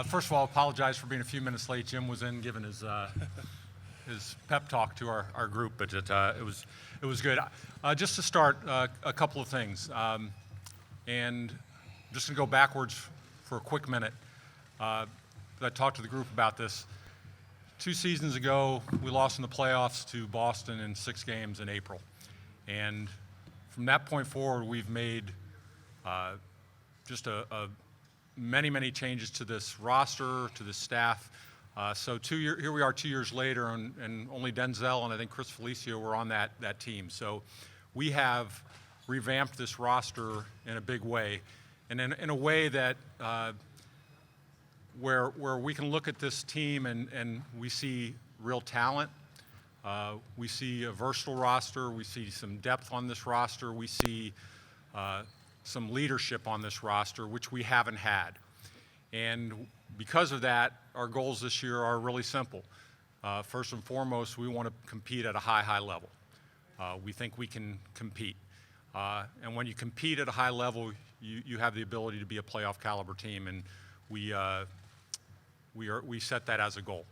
First of all, apologize for being a few minutes late. Jim was in giving his pep talk to our group, but it was good. Just to start, a couple of things, and just to go backwards for a quick minute. I talked to the group about this. 2 seasons ago, we lost in the playoffs to Boston in 6 games in April, and from that point forward, we've made just many changes to this roster, to the staff. So here we are 2 years later, and only Denzel and I think Chris Felicio were on that team. So we have revamped this roster in a big way, and in a way that where we can look at this team and we see real talent. We see a versatile roster. We see some depth on this roster. We see some leadership on this roster, which we haven't had. And because of that, our goals this year are really simple. First and foremost, we want to compete at a high level. We think we can compete. And when you compete at a high level, you have the ability to be a playoff caliber team, and we set that as a goal.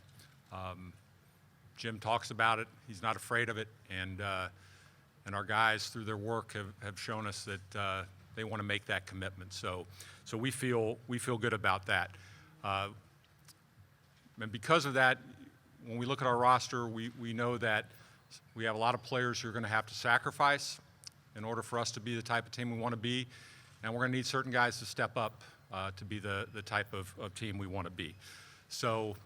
Jim talks about it. He's not afraid of it, and our guys, through their work, have shown us that they want to make that commitment. So we feel good about that. And because of that, when we look at our roster, we know that we have a lot of players who are going to have to sacrifice in order for us to be the type of team we want to be, and we're going to need certain guys to step up to be the type of team we want to be. So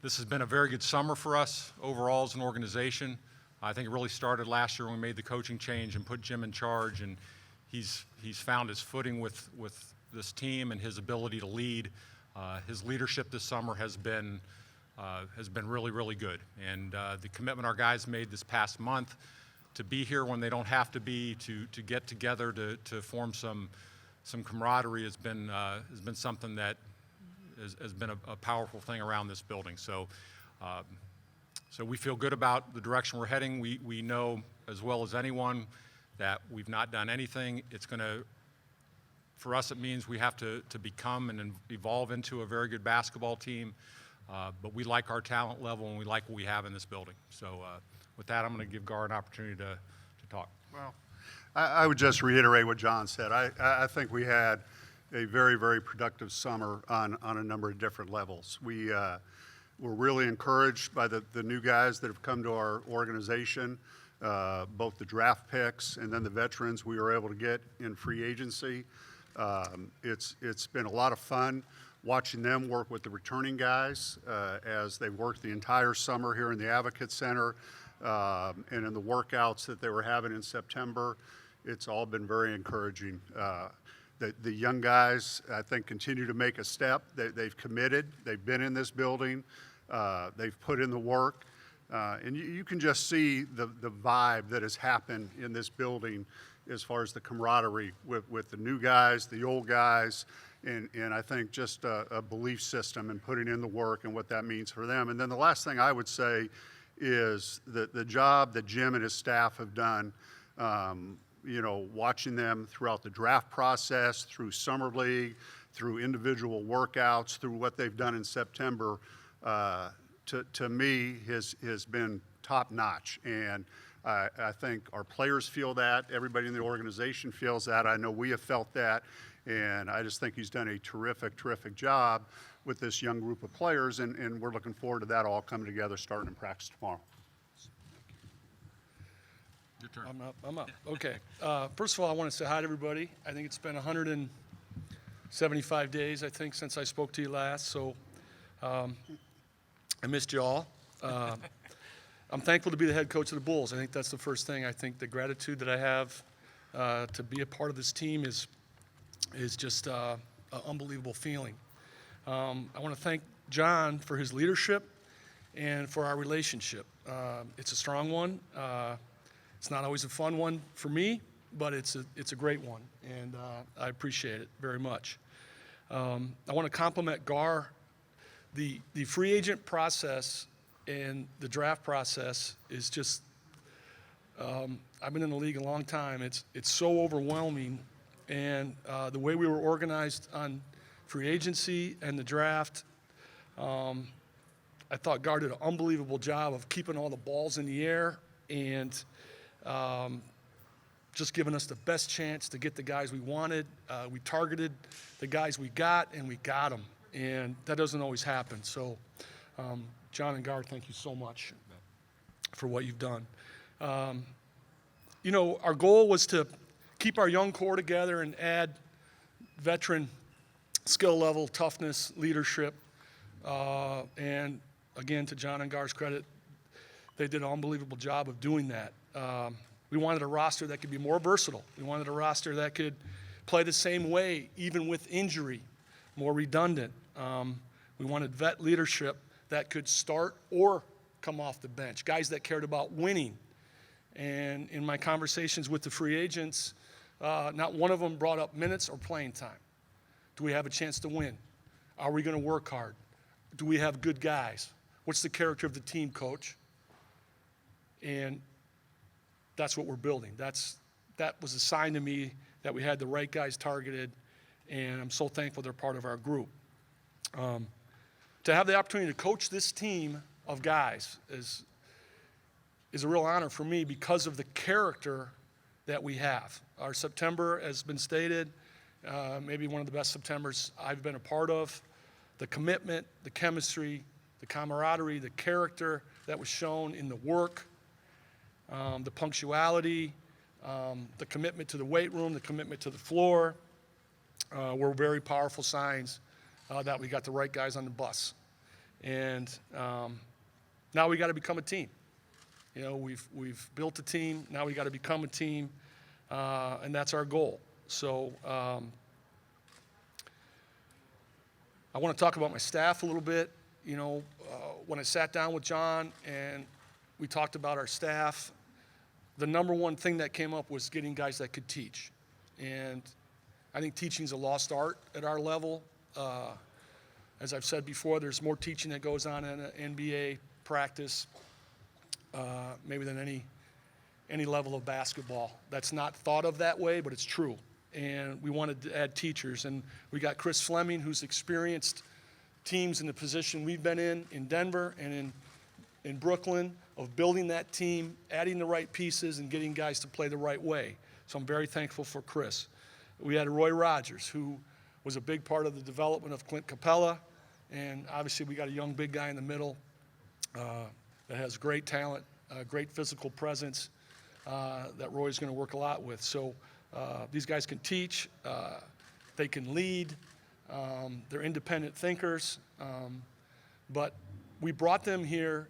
this has been a very good summer for us overall as an organization. I think it really started last year when we made the coaching change and put Jim in charge, and he's found his footing with this team and his ability to lead. His leadership this summer has been really good, and the commitment our guys made this past month to be here when they don't have to be, to get together to form some camaraderie has been something that has been a powerful thing around this building. So we feel good about the direction we're heading. We know as well as anyone that we've not done anything. For us, it means we have to become and evolve into a very good basketball team. But we like our talent level, and we like what we have in this building. So with that, I'm going to give Gar an opportunity to talk. Well, I would just reiterate what John said. I think we had a very productive summer on a number of different levels. We're really encouraged by the new guys that have come to our organization, both the draft picks and then the veterans we were able to get in free agency. It's been a lot of fun watching them work with the returning guys as they worked the entire summer here in the Advocate Center and in the workouts that they were having in September. It's all been very encouraging. The young guys, I think, continue to make a step. They've committed. They've been in this building. They've put in the work. And you can just see the vibe that has happened in this building as far as the camaraderie with the new guys, the old guys, and I think just a belief system and putting in the work and what that means for them. And then the last thing I would say is the job that Jim and his staff have done, watching them throughout the draft process, through Summer League, through individual workouts, through what they've done in September, to me has been top notch. And I think our players feel that. Everybody in the organization feels that. I know we have felt that. And I just think he's done a terrific job with this young group of players. And we're looking forward to that all coming together starting in practice tomorrow. Your turn. I'm up. Okay. First of all, I want to say hi to everybody. I think it's been 175 days, I think, since I spoke to you last. So I missed you all. I'm thankful to be the head coach of the Bulls. I think that's the first thing. I think the gratitude that I have to be a part of this team is just an unbelievable feeling. I want to thank John for his leadership and for our relationship. It's a strong one. It's not always a fun one for me, but it's a great one, and I appreciate it very much. I want to compliment Gar. The free agent process and the draft process is just I've been in the league a long time. It's so overwhelming, and the way we were organized on free agency and the draft. I thought Gar did an unbelievable job of keeping all the balls in the air and just giving us the best chance to get the guys we wanted. We targeted the guys we got, and we got them. And that doesn't always happen. So, John and Gar, thank you so much for what you've done. You know, our goal was to keep our young core together and add veteran skill level, toughness, leadership. And again, to John and Gar's credit, they did an unbelievable job of doing that. We wanted a roster that could be more versatile. We wanted a roster that could play the same way, even with injury, more redundant. We wanted vet leadership that could start or come off the bench, guys that cared about winning. And in my conversations with the free agents, not one of them brought up minutes or playing time. Do we have a chance to win? Are we going to work hard? Do we have good guys? What's the character of the team, coach? And that's what we're building. That was a sign to me that we had the right guys targeted, and I'm so thankful they're part of our group. To have the opportunity to coach this team of guys is a real honor for me because of the character that we have. Our September has been stated, maybe one of the best Septembers I've been a part of. The commitment, the chemistry, the camaraderie, the character that was shown in the work, the punctuality, the commitment to the weight room, the commitment to the floor, were very powerful signs that we got the right guys on the bus. And now we got to become a team. You know, we've built a team. Now we got to become a team, and that's our goal. So I want to talk about my staff a little bit. You know, when I sat down with John and we talked about our staff, the number one thing that came up was getting guys that could teach. And I think teaching's a lost art at our level. As I've said before, there's more teaching that goes on in an NBA practice maybe than any level of basketball. That's not thought of that way, but it's true. And we wanted to add teachers. And we got Chris Fleming, who's experienced teams in the position we've been in Denver and in Brooklyn, of building that team, adding the right pieces, and getting guys to play the right way. So I'm very thankful for Chris. We had Roy Rogers, who was a big part of the development of Clint Capella. And obviously we got a young big guy in the middle that has great talent, great physical presence that Roy's going to work a lot with. So these guys can teach, they can lead, they're independent thinkers, but we brought them here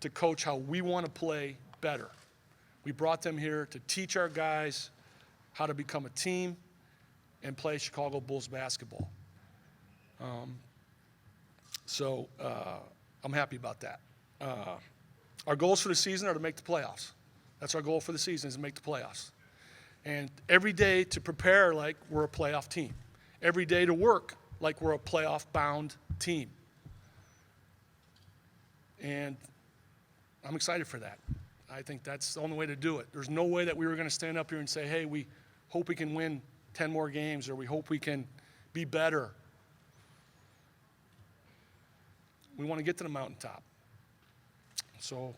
to coach how we want to play better. We brought them here to teach our guys how to become a team and play Chicago Bulls basketball. So I'm happy about that. Our goals for the season are to make the playoffs. That's our goal for the season, is to make the playoffs. And every day to prepare like we're a playoff team. Every day to work like we're a playoff-bound team. And I'm excited for that. I think that's the only way to do it. There's no way that we were going to stand up here and say, hey, we hope we can win 10 more games, or we hope we can be better. We want to get to the mountaintop. So.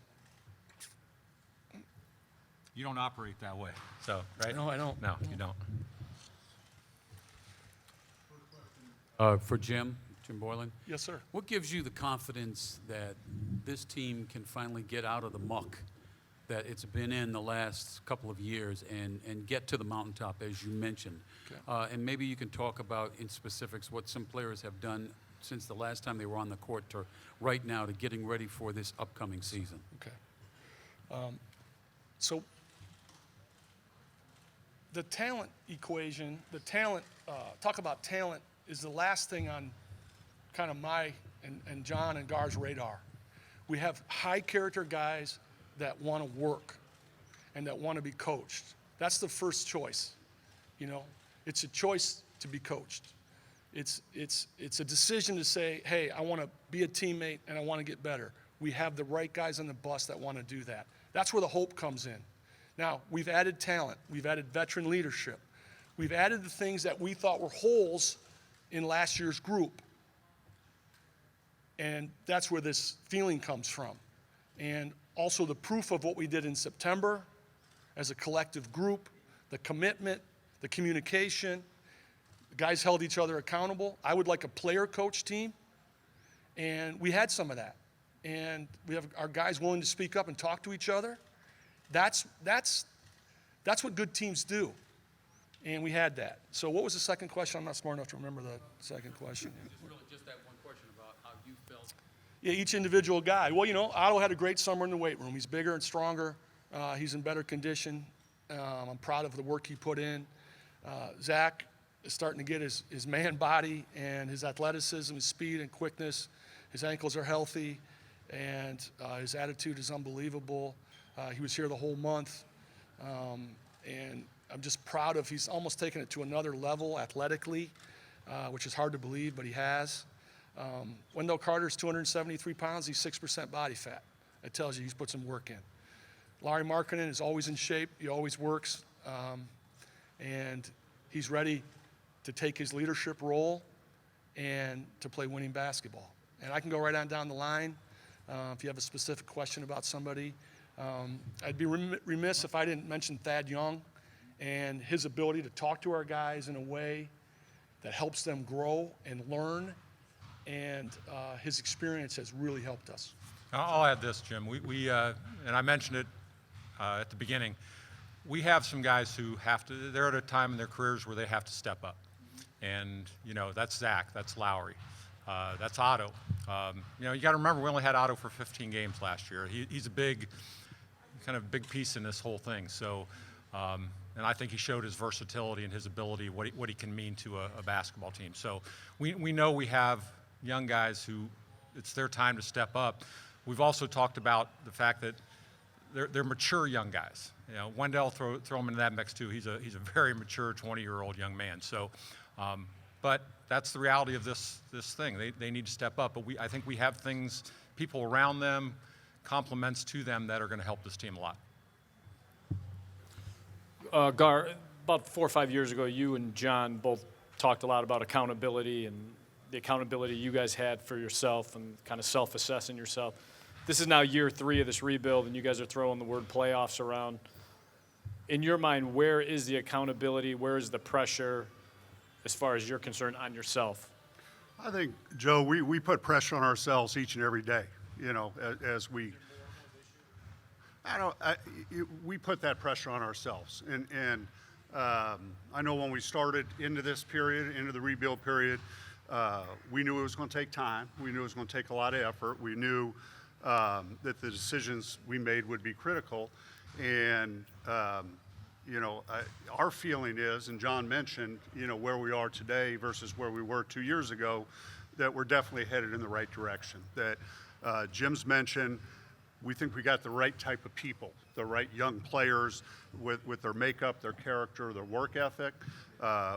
You don't operate that way, so, right? No, I don't. No, you don't. For Jim Boylen. Yes, sir. What gives you the confidence that this team can finally get out of the muck that it's been in the last couple of years and get to the mountaintop, as you mentioned? Okay. And maybe you can talk about in specifics what some players have done since the last time they were on the court to right now to getting ready for this upcoming season. Okay. So the talent equation, talk about talent is the last thing on kind of my and John and Gar's radar. We have high character guys that want to work and that want to be coached. That's the first choice. You know, it's a choice to be coached. It's a decision to say, hey, I want to be a teammate and I want to get better. We have the right guys on the bus that want to do that. That's where the hope comes in. Now, we've added talent. We've added veteran leadership. We've added the things that we thought were holes in last year's group. And that's where this feeling comes from. And also the proof of what we did in September as a collective group, the commitment, the communication, the guys held each other accountable. I would like a player-coach team, and we had some of that. And we have our guys willing to speak up and talk to each other. That's what good teams do. And we had that. So what was the second question? I'm not smart enough to remember the second question. It's really just that one question about how you felt. Yeah, each individual guy. Well, Otto had a great summer in the weight room. He's bigger and stronger. He's in better condition. I'm proud of the work he put in. Zach is starting to get his man body and his athleticism, his speed and quickness. His ankles are healthy, and his attitude is unbelievable. He was here the whole month, and I'm just proud of he's almost taken it to another level athletically, which is hard to believe, but he has. Wendell Carter's 273 pounds. He's 6% body fat. It tells you he's put some work in. Larry Markkinen is always in shape. He always works, and he's ready to take his leadership role and to play winning basketball. And I can go right on down the line. If you have a specific question about somebody, I'd be remiss if I didn't mention Thad Young and his ability to talk to our guys in a way that helps them grow and learn. And his experience has really helped us. I'll add this, Jim. We and I mentioned it at the beginning. We have some guys who have to. They're at a time in their careers where they have to step up, and that's Zach, that's Lowry, that's Otto. You got to remember we only had Otto for 15 games last year. He's a big piece in this whole thing. So, and I think he showed his versatility and his ability, what he can mean to a basketball team. So we know we have young guys who it's their time to step up. We've also talked about the fact that they're mature young guys. Wendell, throw him into that mix too. He's a very mature 20-year-old young man. So, but that's the reality of this thing. They need to step up. But I think we have people around them, compliments to them that are going to help this team a lot. Gar, about 4 or 5 years ago, you and John both talked a lot about accountability and the accountability you guys had for yourself and kind of self-assessing yourself. This is now year 3 of this rebuild, and you guys are throwing the word playoffs around. In your mind, where is the accountability? Where is the pressure, as far as you're concerned, on yourself? I think, Joe, we put pressure on ourselves each and every day, as we we put that pressure on ourselves. And I know when we started into this period, into the rebuild period, we knew it was going to take time. We knew it was going to take a lot of effort. We knew that the decisions we made would be critical. And, our feeling is, and John mentioned, where we are today versus where we were 2 years ago, that we're definitely headed in the right direction. That Jim's mentioned, we think we got the right type of people, the right young players with their makeup, their character, their work ethic.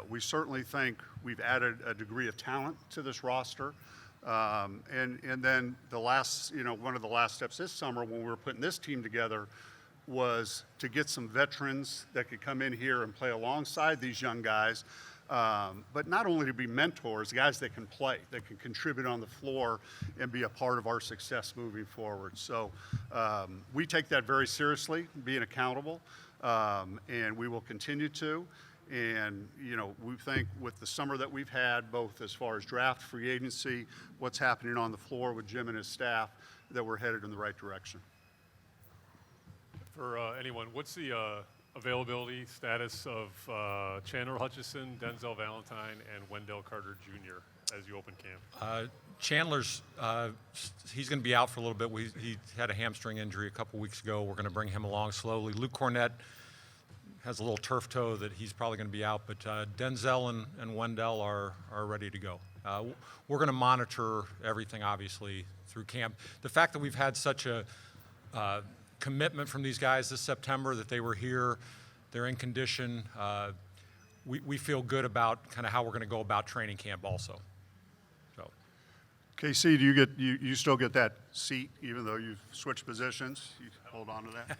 We certainly think we've added a degree of talent to this roster. And then one of the last steps this summer when we were putting this team together was to get some veterans that could come in here and play alongside these young guys, but not only to be mentors, guys that can play, that can contribute on the floor and be a part of our success moving forward. So we take that very seriously, being accountable, and we will continue to. And, we think with the summer that we've had, both as far as draft, free agency, what's happening on the floor with Jim and his staff, that we're headed in the right direction. For anyone, what's the availability status of Chandler Hutchison, Denzel Valentine, and Wendell Carter Jr. as you open camp? Chandler's he's going to be out for a little bit. He had a hamstring injury a couple weeks ago. We're going to bring him along slowly. Luke Cornett has a little turf toe that he's probably going to be out, but Denzel and Wendell are ready to go. We're going to monitor everything, obviously, through camp. The fact that we've had such a commitment from these guys this September, that they were here, they're in condition, we feel good about kind of how we're going to go about training camp also. So, KC, do you still get that seat even though you've switched positions? You hold on to that.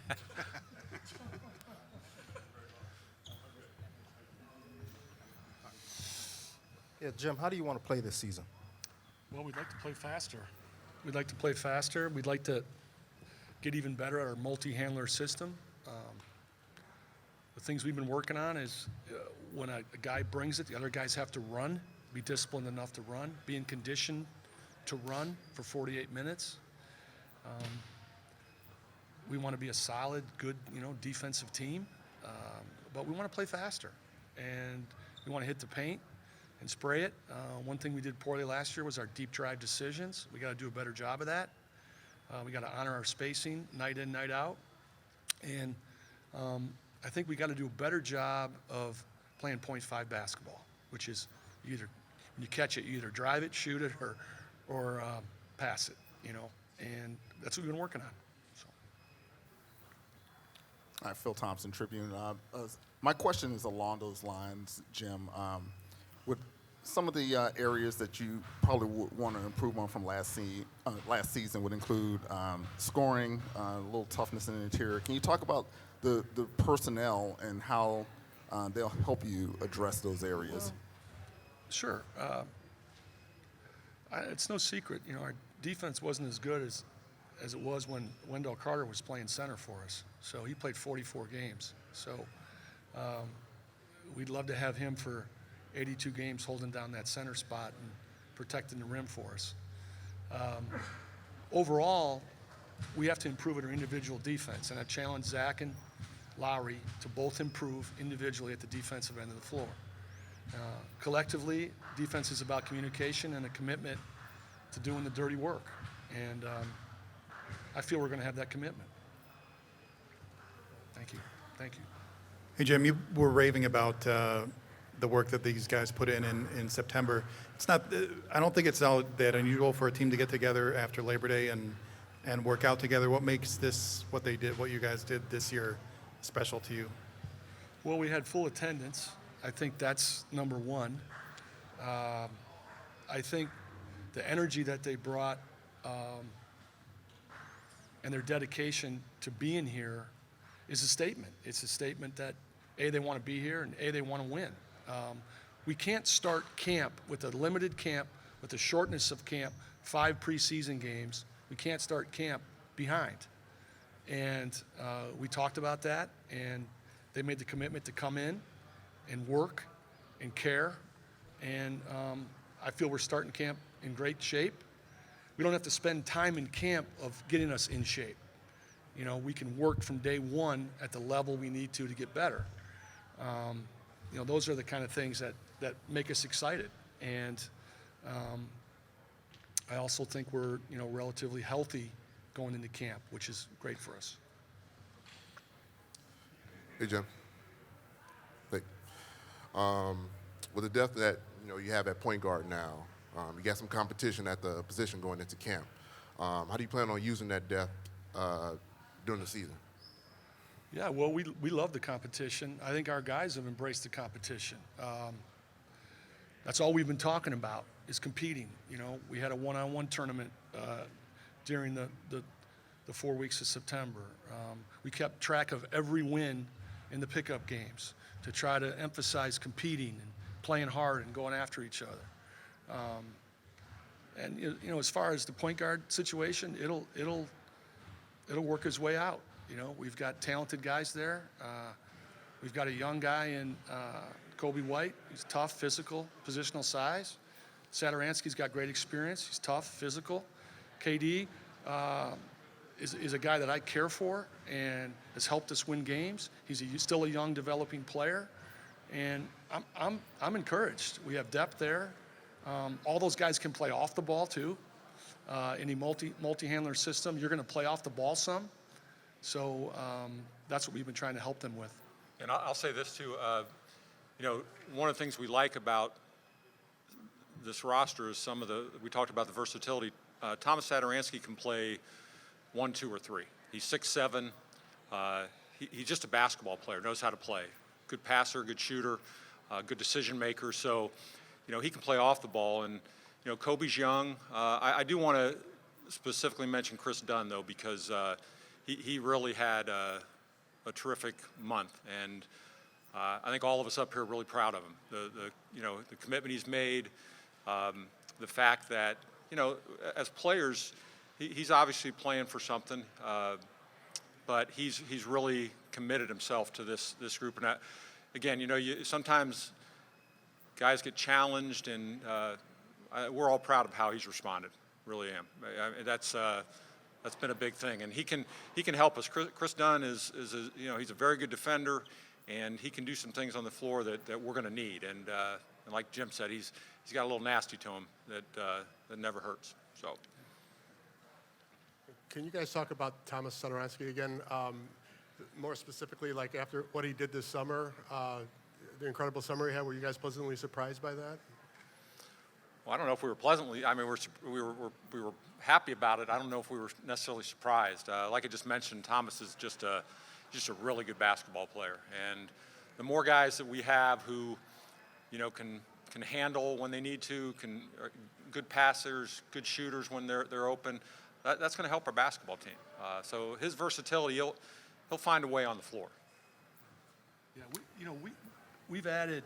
Yeah, Jim, how do you want to play this season? Well, we'd like to play faster. We'd like to play faster. We'd like to get even better at our multi-handler system. The things we've been working on is when a guy brings it, the other guys have to run, be disciplined enough to run, be in condition to run for 48 minutes. We want to be a solid, good, defensive team, but we want to play faster, and we want to hit the paint and spray it. One thing we did poorly last year was our deep drive decisions. We got to do a better job of that. We got to honor our spacing night in, night out, and I think we got to do a better job of playing .5 basketball, which is when you catch it, you either drive it, shoot it, or pass it, and that's what we've been working on. So. All right, Phil Thompson, Tribune. My question is along those lines, Jim. With some of the areas that you probably would want to improve on from last season would include scoring, a little toughness in the interior. Can you talk about the personnel and how they'll help you address those areas? Sure. It's no secret, our defense wasn't as good as it was when Wendell Carter was playing center for us. So he played 44 games. So we'd love to have him for 82 games holding down that center spot and protecting the rim for us. Overall, we have to improve at our individual defense, and I challenge Zach and Lowry to both improve individually at the defensive end of the floor. Collectively, defense is about communication and a commitment to doing the dirty work, and I feel we're going to have that commitment. Thank you. Thank you. Hey, Jim, you were raving about the work that these guys put in September. It's not. I don't think it's all that unusual for a team to get together after Labor Day and work out together. What makes this what you guys did this year special to you? Well, we had full attendance. I think that's number one. I think the energy that they brought and their dedication to being here is a statement. It's a statement that, A, they want to be here, and A, they want to win. We can't start camp with a limited camp, with the shortness of camp, 5 preseason games. We can't start camp behind. And we talked about that, and they made the commitment to come in and work and care. And I feel we're starting camp in great shape. We don't have to spend time in camp of getting us in shape. We can work from day one at the level we need to get better. Those are the kind of things that make us excited. And I also think we're, relatively healthy going into camp, which is great for us. Hey, Jim. Hey. With the depth that you have at point guard now, you got some competition at the position going into camp. How do you plan on using that depth during the season? Yeah, well, we love the competition. I think our guys have embraced the competition. That's all we've been talking about is competing. We had a one-on-one tournament during the 4 weeks of September. We kept track of every win in the pickup games to try to emphasize competing and playing hard and going after each other. And as far as the point guard situation, it'll work its way out. We've got talented guys there. We've got a young guy in Kobe White. He's tough, physical, positional size. Saturansky's got great experience. He's tough, physical. KD is a guy that I care for and has helped us win games. He's still a young, developing player, and I'm encouraged. We have depth there. All those guys can play off the ball too. Any multi-handler system, you're going to play off the ball some. So that's what we've been trying to help them with. And I'll say this too. One of the things we like about this roster is we talked about the versatility. Thomas Saturansky can play 1, 2, or 3. He's 6'7". He's just a basketball player, knows how to play. Good passer, good shooter, good decision maker. So, he can play off the ball. And, Kobe's young. I do want to specifically mention Chris Dunn, though, because he really had a terrific month. And I think all of us up here are really proud of him. The commitment he's made, the fact that, as players, he's obviously playing for something, but he's really committed himself to this group. And again, sometimes guys get challenged, and we're all proud of how he's responded. Really am. That's been a big thing, and he can help us. Chris Dunn is he's a very good defender, and he can do some things on the floor that we're going to need. And like Jim said, he's got a little nasty to him that never hurts. So. Can you guys talk about Thomas Satoransky again? More specifically, like after what he did this summer, the incredible summer he had, were you guys pleasantly surprised by that? Well, I don't know if we were pleasantly. I mean, we were happy about it. I don't know if we were necessarily surprised. Like I just mentioned, Thomas is just a really good basketball player, and the more guys that we have who, can handle when they need to, are good passers, good shooters when they're open, that's going to help our basketball team. So his versatility, he'll find a way on the floor. Yeah, we've added,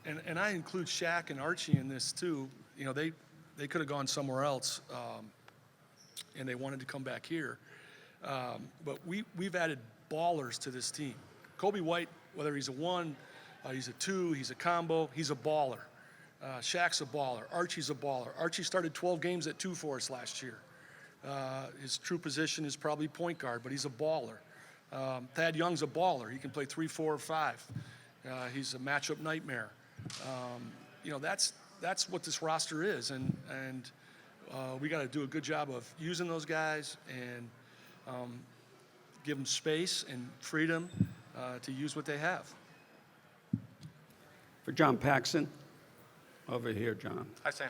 and I include Shaq and Archie in this too. They could have gone somewhere else, and they wanted to come back here. But we've added ballers to this team. Kobe White, whether he's a 1, he's a 2, he's a combo, he's a baller. Shaq's a baller. Archie's a baller. Archie started 12 games at 2 for us last year. His true position is probably point guard, but he's a baller. Thad Young's a baller. He can play 3, 4, or 5. He's a matchup nightmare. That's what this roster is, and we got to do a good job of using those guys and give them space and freedom to use what they have. For John Paxson, over here, John. Hi, Sam.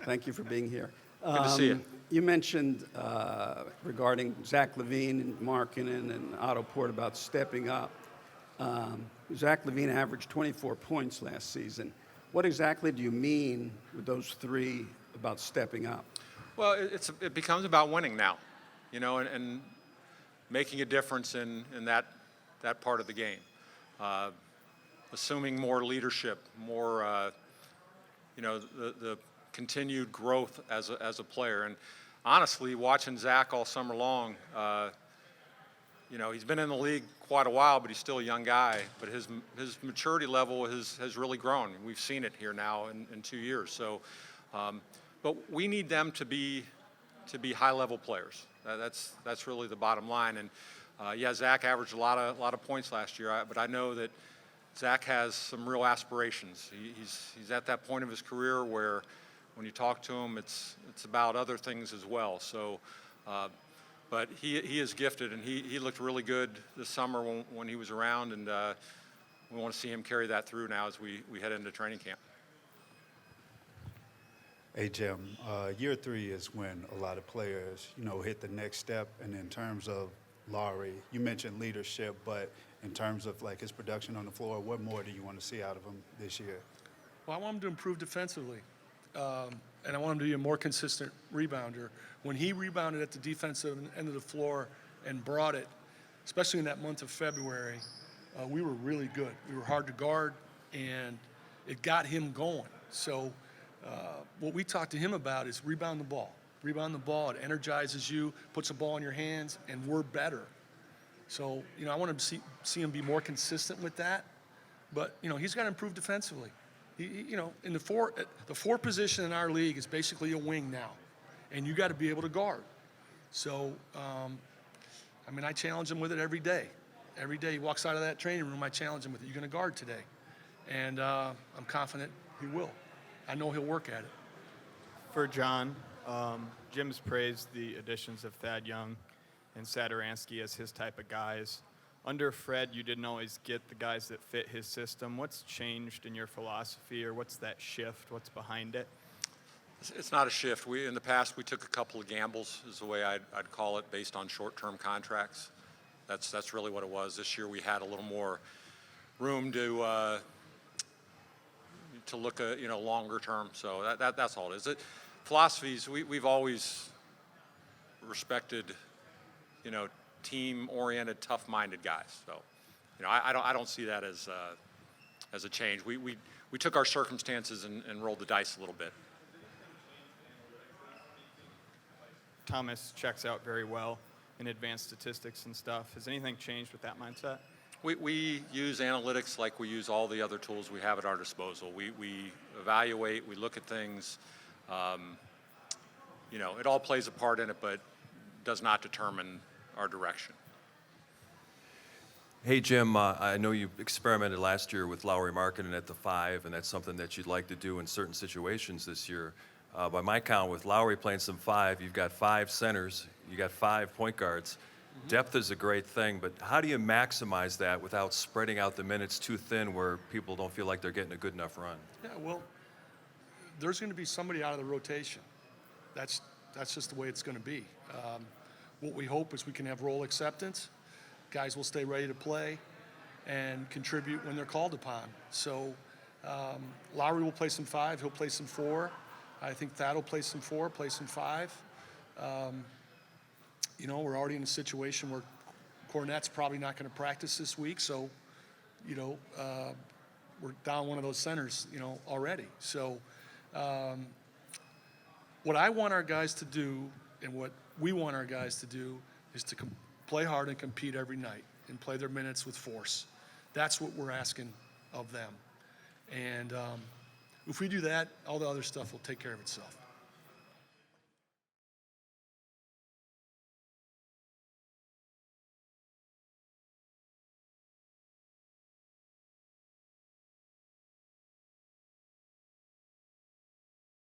Thank you for being here. Good to see you. You mentioned regarding Zach LaVine and Markkinen and Otto Port about stepping up. Zach LaVine averaged 24 points last season. What exactly do you mean with those 3 about stepping up? Well, it becomes about winning now, and making a difference in that part of the game. Assuming more leadership, more, the continued growth as a player. And honestly, watching Zach all summer long, he's been in the league quite a while, but he's still a young guy. But his maturity level has really grown. We've seen it here now in 2 years. So, but we need them to be high-level players. That's really the bottom line. And Zach averaged a lot of points last year, but I know that Zach has some real aspirations. He's at that point of his career where, when you talk to him, it's about other things as well. So, but he is gifted, and he looked really good this summer when he was around, and we want to see him carry that through now as we head into training camp. Hey, Jim, year 3 is when a lot of players, hit the next step. And in terms of Laurie, you mentioned leadership, but in terms of like his production on the floor, what more do you want to see out of him this year? Well, I want him to improve defensively, and I want him to be a more consistent rebounder. When he rebounded at the defensive end of the floor and brought it, especially in that month of February, we were really good. We were hard to guard, and it got him going. So what we talked to him about is rebound the ball. Rebound the ball. It energizes you, puts the ball in your hands, and we're better. So, I want to see him be more consistent with that. But, he's got to improve defensively. In the 4 position in our league is basically a wing now. And you got to be able to guard. So, I challenge him with it every day. Every day he walks out of that training room, I challenge him with it. You're going to guard today. And I'm confident he will. I know he'll work at it. For John, Jim's praised the additions of Thad Young and Satoransky as his type of guys. Under Fred, you didn't always get the guys that fit his system. What's changed in your philosophy, or what's that shift? What's behind it? It's not a shift. In the past, we took a couple of gambles, is the way I'd call it, based on short-term contracts. That's really what it was. This year, we had a little more room to look at longer term. So that's all it is. Philosophies, we've always respected team-oriented, tough-minded guys. So I don't see that as a change. We took our circumstances and rolled the dice a little bit. Thomas checks out very well in advanced statistics and stuff. Has anything changed with that mindset? We use analytics like we use all the other tools we have at our disposal. We evaluate, we look at things. It all plays a part in it, but does not determine our direction. Hey, Jim, I know you experimented last year with Lowry Markkinen at the 5, and that's something that you'd like to do in certain situations this year. By my count, with Lowry playing some 5, you've got 5 centers, you got 5 point guards. Depth is a great thing, but how do you maximize that without spreading out the minutes too thin where people don't feel like they're getting a good enough run? Yeah, well, there's going to be somebody out of the rotation. That's just the way it's going to be. What we hope is we can have role acceptance. Guys will stay ready to play and contribute when they're called upon. So Lowry will play some 5. He'll play some 4. I think Thad will play some 4, play some 5. We're already in a situation where Cornette's probably not going to practice this week. So, we're down one of those centers, already. So what I want our guys to do and what we want our guys to do is to play hard and compete every night and play their minutes with force. That's what we're asking of them. And if we do that, all the other stuff will take care of itself.